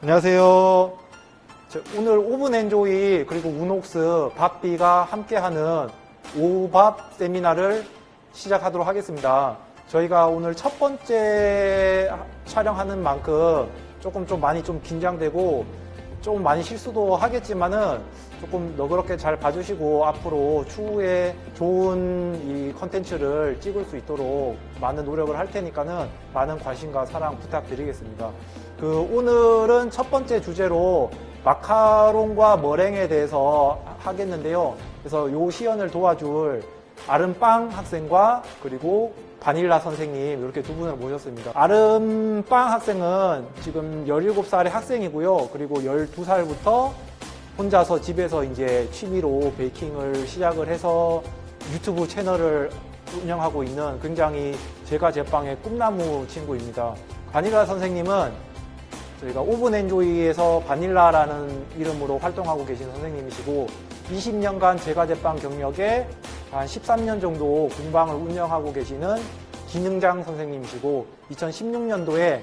안녕하세요. 오늘 오븐 엔조이 그리고 우녹스 밥비가 함께하는 오밥 세미나를 시작하도록 하겠습니다. 저희가 오늘 첫 번째 촬영하는 만큼 조금 많이 긴장되고 좀 많이 실수도 하겠지만은 조금 너그럽게 잘 봐주시고 앞으로 추후에 좋은 이 컨텐츠를 찍을 수 있도록 많은 노력을 할 테니까는 많은 관심과 사랑 부탁드리겠습니다. 오늘은 첫 번째 주제로 마카롱과 머랭에 대해서 하겠는데요. 그래서 요 시연을 도와줄 아름빵 학생과 그리고 바닐라 선생님 이렇게 두 분을 모셨습니다. 아름빵 학생은 지금 17살의 학생이고요. 그리고 12살부터 혼자서 집에서 이제 취미로 베이킹을 시작을 해서 유튜브 채널을 운영하고 있는 굉장히 제가 제빵의 꿈나무 친구입니다. 바닐라 선생님은 저희가 오븐 엔조이에서 바닐라라는 이름으로 활동하고 계신 선생님이시고 20년간 제과 제빵 경력에 한 13년 정도 공방을 운영하고 계시는 김영장 선생님이시고 2016년도에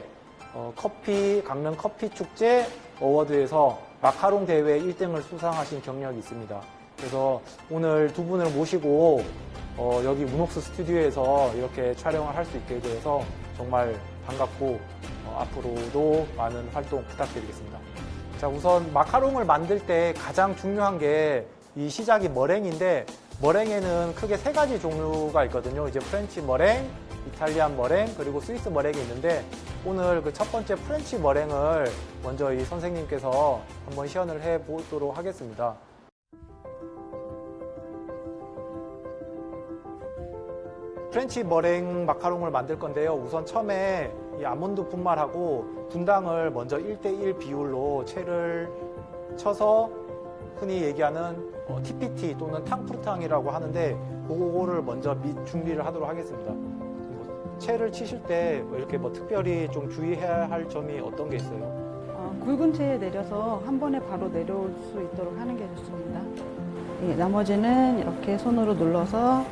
강릉 커피 축제 어워드에서 마카롱 대회 1등을 수상하신 경력이 있습니다. 그래서 오늘 두 분을 모시고 여기 우녹스 스튜디오에서 이렇게 촬영을 할 수 있게 돼서 정말 반갑고 앞으로도 많은 활동 부탁드리겠습니다. 자, 우선 마카롱을 만들 때 가장 중요한 게 이 시작이 머랭인데 머랭에는 크게 세 가지 종류가 있거든요. 이제 프렌치 머랭, 이탈리안 머랭, 그리고 스위스 머랭이 있는데 오늘 그 첫 번째 프렌치 머랭을 먼저 이 선생님께서 한번 시연을 해 보도록 하겠습니다. 프렌치 머랭 마카롱을 만들 건데요. 우선 처음에 이 아몬드 분말하고 분당을 먼저 1대1 비율로 채를 쳐서 흔히 얘기하는 TPT 또는 탕프루탕이라고 하는데 그거를 먼저 준비를 하도록 하겠습니다. 채를 치실 때 이렇게 특별히 좀 주의해야 할 점이 어떤 게 있어요? 굵은 채에 내려서 한 번에 바로 내려올 수 있도록 하는 게 좋습니다. 나머지는 이렇게 손으로 눌러서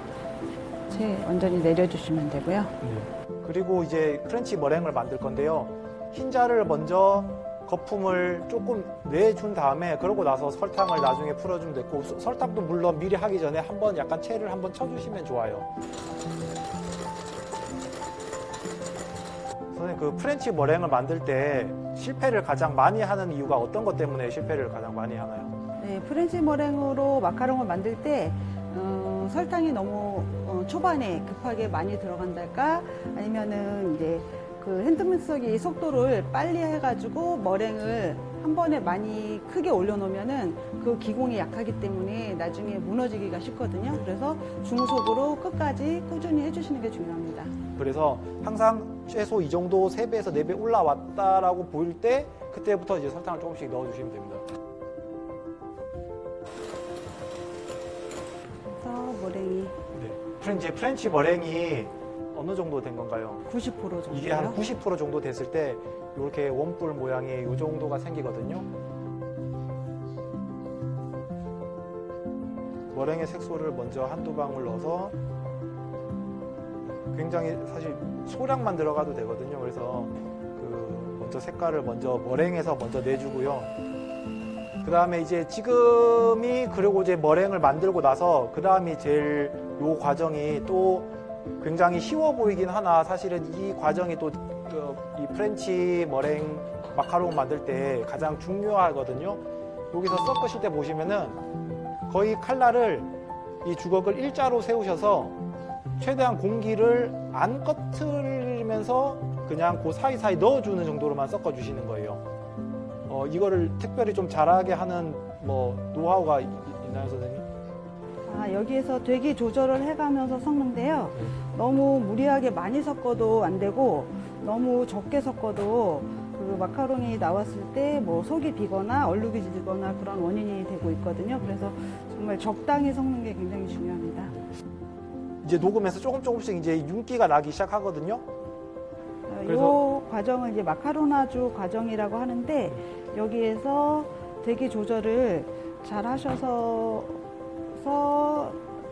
채 완전히 내려주시면 되고요. 네. 그리고 이제 프렌치 머랭을 만들 건데요. 흰자를 먼저 거품을 조금 내준 다음에 그러고 나서 설탕을 나중에 풀어주면 되고 설탕도 물론 미리 하기 전에 한번 약간 채를 한번 쳐주시면 좋아요. 선생님, 그 프렌치 머랭을 만들 때 실패를 가장 많이 하는 이유가 어떤 것 때문에 실패를 가장 많이 하나요? 네, 프렌치 머랭으로 마카롱을 만들 때 설탕이 너무 초반에 급하게 많이 들어간달까 아니면은 이제 그 핸드믹서기 속도를 빨리 해가지고 머랭을 한 번에 많이 크게 올려놓으면은 그 기공이 약하기 때문에 나중에 무너지기가 쉽거든요. 그래서 중속으로 끝까지 꾸준히 해주시는 게 중요합니다. 그래서 항상 최소 이 정도 3배에서 4배 올라왔다라고 보일 때 그때부터 이제 설탕을 조금씩 넣어주시면 됩니다. 그래서 머랭이 네. 프렌치 머랭이 어느 정도 된 건가요? 90% 정도요. 이게 한 90% 정도 됐을 때 이렇게 원뿔 모양의 이 정도가 생기거든요. 머랭의 색소를 먼저 한두 방울 넣어서 굉장히 사실 소량만 들어가도 되거든요. 그래서 먼저 색깔을 먼저 머랭에서 먼저 내주고요. 그 다음에 이제 지금이 그리고 이제 머랭을 만들고 나서 그 다음이 제일 요 과정이 또 굉장히 쉬워 보이긴 하나 사실은 이 과정이 또 이 프렌치 머랭 마카롱 만들 때 가장 중요하거든요. 여기서 섞으실 때 보시면은 거의 칼날을 이 주걱을 일자로 세우셔서 최대한 공기를 안 꺼트리면서 그냥 그 사이사이 넣어주는 정도로만 섞어주시는 거예요. 이거를 특별히 좀 잘하게 하는 노하우가 있나요, 선생님? 여기에서 되기 조절을 해가면서 섞는데요. 너무 무리하게 많이 섞어도 안 되고 너무 적게 섞어도 그 마카롱이 나왔을 때 속이 비거나 얼룩이 지거나 그런 원인이 되고 있거든요. 그래서 정말 적당히 섞는 게 굉장히 중요합니다. 이제 녹으면서 조금씩 이제 윤기가 나기 시작하거든요. 이 과정을 이제 마카로나주 과정이라고 하는데 여기에서 대기 조절을 잘 하셔서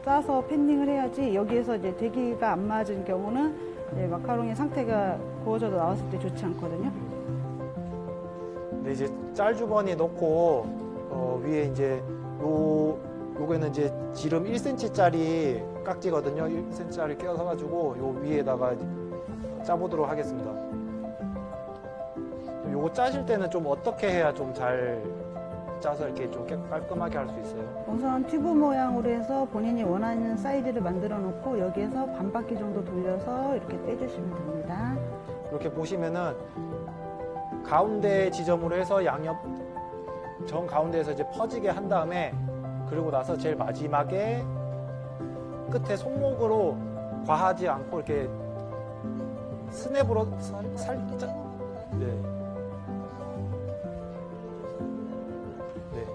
짜서 팬닝을 해야지 여기에서 이제 대기가 안 맞은 경우는 마카롱의 상태가 구워져서 나왔을 때 좋지 않거든요. 네, 이제 짤 주머니 넣고 위에 이제 요거는 이제 지름 1cm짜리 깍지거든요. 1cm짜리 껴서 가지고 요 위에다가 짜보도록 하겠습니다. 요거 짜실 때는 좀 어떻게 해야 좀 잘 짜서 이렇게 좀 깔끔하게 할 수 있어요? 우선 튜브 모양으로 해서 본인이 원하는 사이즈를 만들어 놓고 여기에서 반 바퀴 정도 돌려서 이렇게 빼주시면 됩니다. 이렇게 보시면은 가운데 지점으로 해서 양옆 정 가운데에서 이제 퍼지게 한 다음에 그리고 나서 제일 마지막에 끝에 손목으로 과하지 않고 이렇게 스냅으로 살짝 네. 네.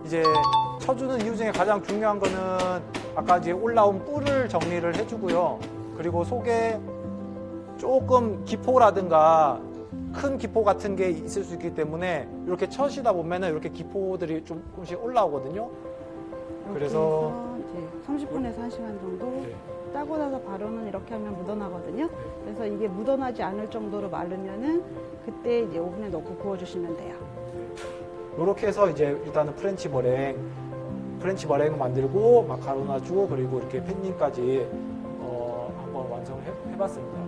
이제 쳐주는 이유 중에 가장 중요한 거는 아까 이제 올라온 뿔을 정리를 해주고요. 그리고 속에 조금 기포라든가 큰 기포 같은 게 있을 수 있기 때문에 이렇게 쳐시다 보면은 이렇게 기포들이 조금씩 올라오거든요. 그래서 이제 30분에서 1시간 정도 네. 짜고 나서 바로는 이렇게 하면 묻어나거든요. 그래서 이게 묻어나지 않을 정도로 마르면은 그때 이제 오븐에 넣고 구워주시면 돼요. 이렇게 해서 이제 일단은 프렌치 머랭 만들고 마카로나 주고 그리고 이렇게 팬닝까지 한번 완성을 해봤습니다.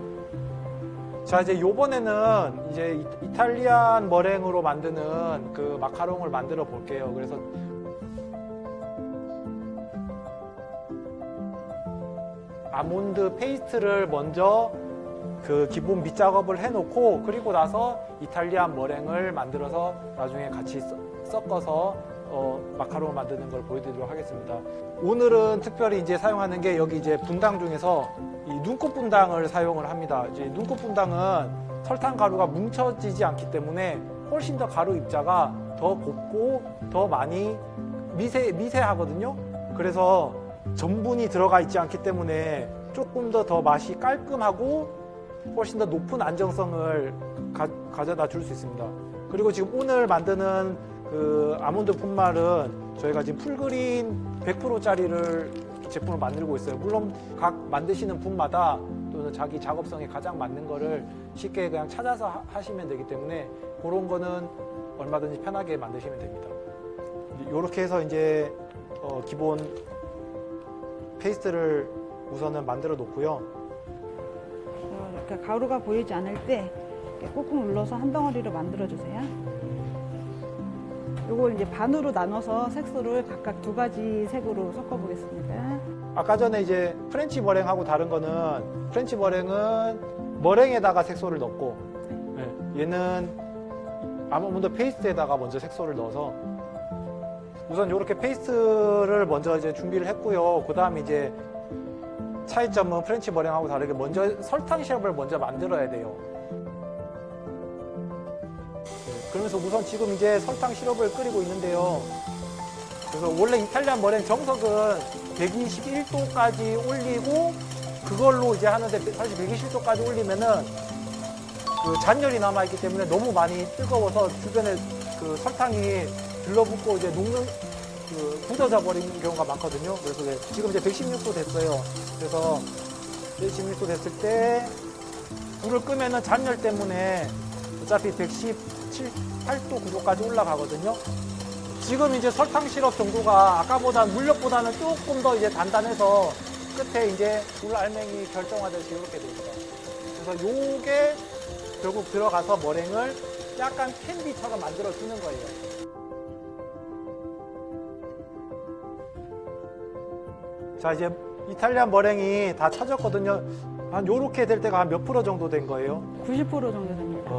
자, 이제 요번에는 이제 이탈리안 머랭으로 만드는 그 마카롱을 만들어 볼게요. 그래서 아몬드 페이스트를 먼저 그 기본 밑작업을 해놓고 그리고 나서 이탈리안 머랭을 만들어서 나중에 같이 섞어서 마카롱을 만드는 걸 보여드리도록 하겠습니다. 오늘은 특별히 이제 사용하는 게 여기 이제 분당 중에서 이 눈꽃 분당을 사용을 합니다. 이제 눈꽃 분당은 설탕 가루가 뭉쳐지지 않기 때문에 훨씬 더 가루 입자가 더 곱고 더 많이 미세하거든요. 그래서 전분이 들어가 있지 않기 때문에 조금 더 맛이 깔끔하고 훨씬 더 높은 안정성을 가져다 줄 수 있습니다. 그리고 지금 오늘 만드는 그 아몬드 분말은 저희가 지금 풀그린 100%짜리를 제품을 만들고 있어요. 물론 각 만드시는 분마다 또는 자기 작업성에 가장 맞는 거를 쉽게 그냥 찾아서 하시면 되기 때문에 그런 거는 얼마든지 편하게 만드시면 됩니다. 이렇게 해서 이제 기본 페이스트를 우선은 만들어 놓고요. 이렇게 가루가 보이지 않을 때 이렇게 꾹꾹 눌러서 한 덩어리로 만들어 주세요. 이걸 이제 반으로 나눠서 색소를 각각 2가지 색으로 섞어 보겠습니다. 아까 전에 이제 프렌치 머랭하고 다른 거는 프렌치 머랭은 머랭에다가 색소를 넣고 네, 얘는 아몬드 페이스트에다가 먼저 색소를 넣어서 우선 이렇게 페이스트를 먼저 이제 준비를 했고요. 그 다음에 이제 차이점은 프렌치 머랭하고 다르게 먼저 설탕 시럽을 먼저 만들어야 돼요. 그러면서 우선 지금 이제 설탕 시럽을 끓이고 있는데요. 그래서 원래 이탈리안 머랭 정석은 121도까지 올리고 그걸로 이제 하는데 사실 120도까지 올리면은 그 잔열이 남아있기 때문에 너무 많이 뜨거워서 주변에 그 설탕이 들러붙고 이제 굳어져 버리는 경우가 많거든요. 그래서 지금 이제 116도 됐어요. 그래서 116도 됐을 때 불을 끄면은 잔열 때문에 어차피 117, 8도, 9도까지 올라가거든요. 지금 이제 설탕 시럽 정도가 아까보다 물엿보다는 조금 더 이제 단단해서 끝에 이제 물 알맹이 결정화돼서 이렇게 됩니다. 그래서 요게 결국 들어가서 머랭을 약간 캔디처럼 만들어 주는 거예요. 자, 이제 이탈리안 머랭이 다 쳐졌거든요. 한 요렇게 될 때가 한 몇 프로 정도 된 거예요? 90% 정도 됩니다.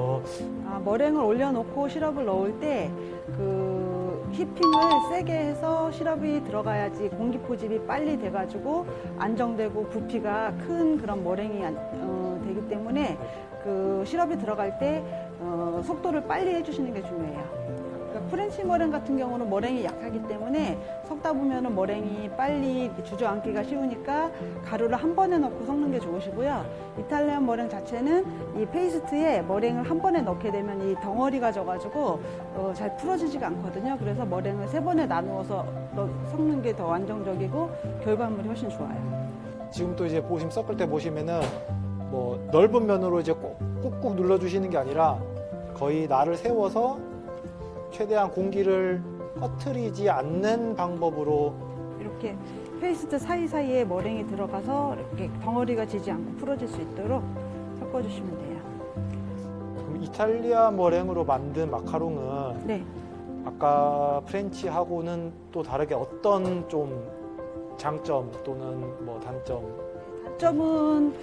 머랭을 올려놓고 시럽을 넣을 때 그 휘핑을 세게 해서 시럽이 들어가야지 공기 포집이 빨리 돼가지고 안정되고 부피가 큰 그런 머랭이 되기 때문에 그 시럽이 들어갈 때 속도를 빨리 해주시는 게 중요해요. 그러니까 프렌치 머랭 같은 경우는 머랭이 약하기 때문에 섞다 보면은 머랭이 빨리 주저앉기가 쉬우니까 가루를 한 번에 넣고 섞는 게 좋으시고요. 이탈리안 머랭 자체는 이 페이스트에 머랭을 한 번에 넣게 되면 이 덩어리가 져가지고 잘 풀어지지가 않거든요. 그래서 머랭을 3번에 나누어서 섞는 게 더 안정적이고 결과물이 훨씬 좋아요. 지금 또 이제 섞을 때 보시면은 뭐 넓은 면으로 이제 꼭 꾹꾹 눌러주시는 게 아니라 거의 날을 세워서 최대한 공기를 꺼트리지 않는 방법으로 이렇게 페이스트 사이사이에 머랭이 들어가서 이렇게 덩어리가 지지 않고 풀어질 수 있도록 섞어주시면 돼요. 그럼 이탈리아 머랭으로 만든 마카롱은 네. 아까 프렌치하고는 또 다르게 어떤 좀 장점 또는 뭐 단점? 단점은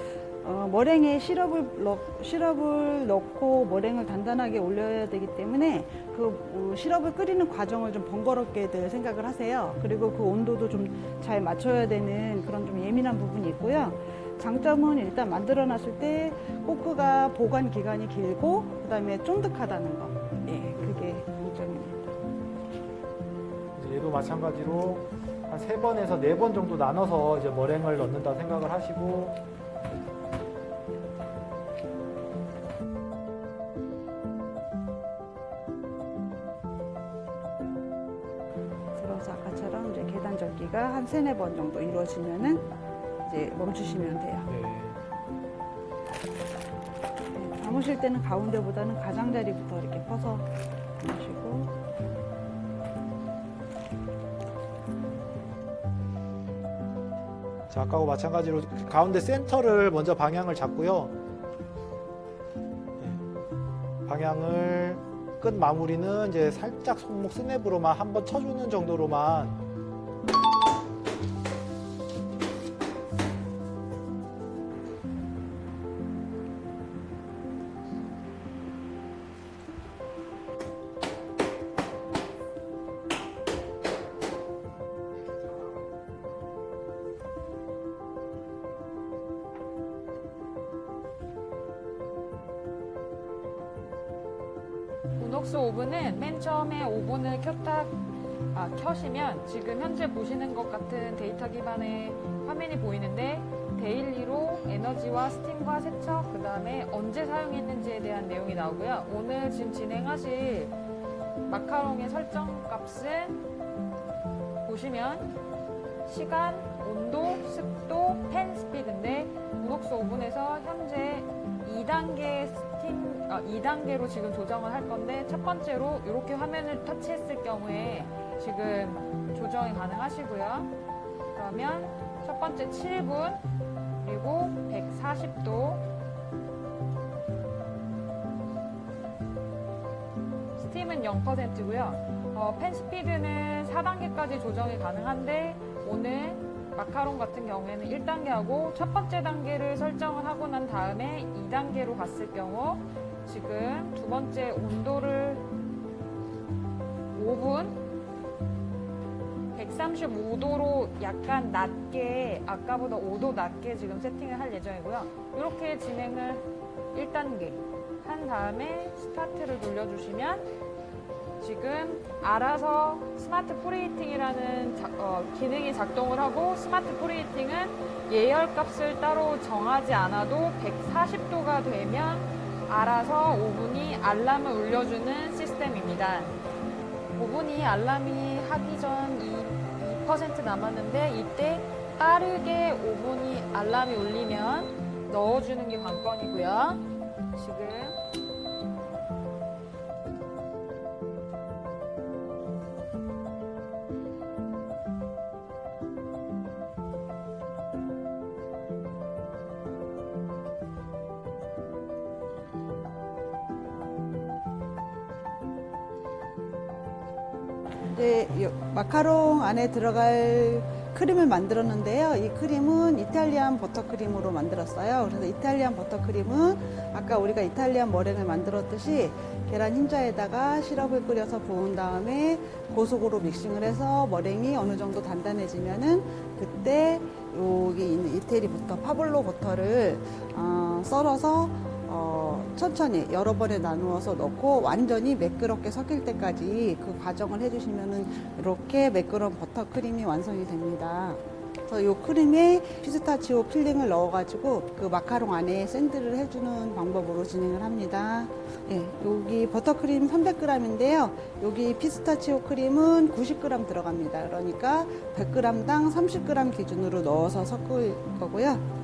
머랭에 시럽을 넣고 머랭을 단단하게 올려야 되기 때문에 그 시럽을 끓이는 과정을 좀 번거롭게들 생각을 하세요. 그리고 그 온도도 좀 잘 맞춰야 되는 그런 좀 예민한 부분이 있고요. 장점은 일단 만들어 놨을 때 코크가 보관 기간이 길고 그다음에 쫀득하다는 거. 예, 그게 장점입니다. 이제 얘도 마찬가지로 한 3번에서 4번 정도 나눠서 이제 머랭을 넣는다 생각을 하시고 들어서 아까처럼 이제 계단 접기가 한 3-4번 정도 이루어지면은 이제 멈추시면 돼요. 네. 네, 담으실 때는 가운데보다는 가장자리부터 이렇게 퍼서 담으시고 자, 아까와 마찬가지로 가운데 센터를 먼저 방향을 잡고요. 네. 방향을 끝 마무리는 이제 살짝 손목 스냅으로만 한번 쳐주는 정도로만 우녹스 오븐은 맨 처음에 오븐을 켜시면 지금 현재 보시는 것 같은 데이터 기반의 화면이 보이는데 데일리로 에너지와 스팀과 세척, 그 다음에 언제 사용했는지에 대한 내용이 나오고요. 오늘 지금 진행하실 마카롱의 설정 값은 보시면 시간, 온도, 습도, 팬 스피드인데 우녹스 오븐에서 현재 2단계로 지금 조정을 할 건데 첫 번째로 이렇게 화면을 터치했을 경우에 지금 조정이 가능하시고요. 그러면 첫 번째 7분 그리고 140도 스팀은 0%고요. 팬 스피드는 4단계까지 조정이 가능한데 오늘 마카롱 같은 경우에는 1단계하고 첫 번째 단계를 설정을 하고 난 다음에 2단계로 갔을 경우 지금 두 번째 온도를 5분 135도로 약간 낮게 아까보다 5도 낮게 지금 세팅을 할 예정이고요. 이렇게 진행을 1단계 한 다음에 스타트를 눌러주시면 지금 알아서 스마트 프리히팅이라는 기능이 작동을 하고 스마트 프리히팅은 예열값을 따로 정하지 않아도 140도가 되면 알아서 오븐이 알람을 울려주는 시스템입니다. 오븐이 알람이 하기 전 2% 남았는데 이때 빠르게 오븐이 알람이 울리면 넣어주는 게 관건이고요. 지금 이제 마카롱 안에 들어갈 크림을 만들었는데요. 이 크림은 이탈리안 버터크림으로 만들었어요. 그래서 이탈리안 버터크림은 아까 우리가 이탈리안 머랭을 만들었듯이 계란 흰자에다가 시럽을 끓여서 부은 다음에 고속으로 믹싱을 해서 머랭이 어느 정도 단단해지면은 그때 여기 있는 이태리 버터, 파블로 버터를 썰어서 천천히 여러 번에 나누어서 넣고 완전히 매끄럽게 섞일 때까지 그 과정을 해주시면은 이렇게 매끄러운 버터 크림이 완성이 됩니다. 그래서 이 크림에 피스타치오 필링을 넣어가지고 그 마카롱 안에 샌드를 해주는 방법으로 진행을 합니다. 네, 여기 버터크림 300g인데요. 여기 피스타치오 크림은 90g 들어갑니다. 그러니까 100g당 30g 기준으로 넣어서 섞을 거고요.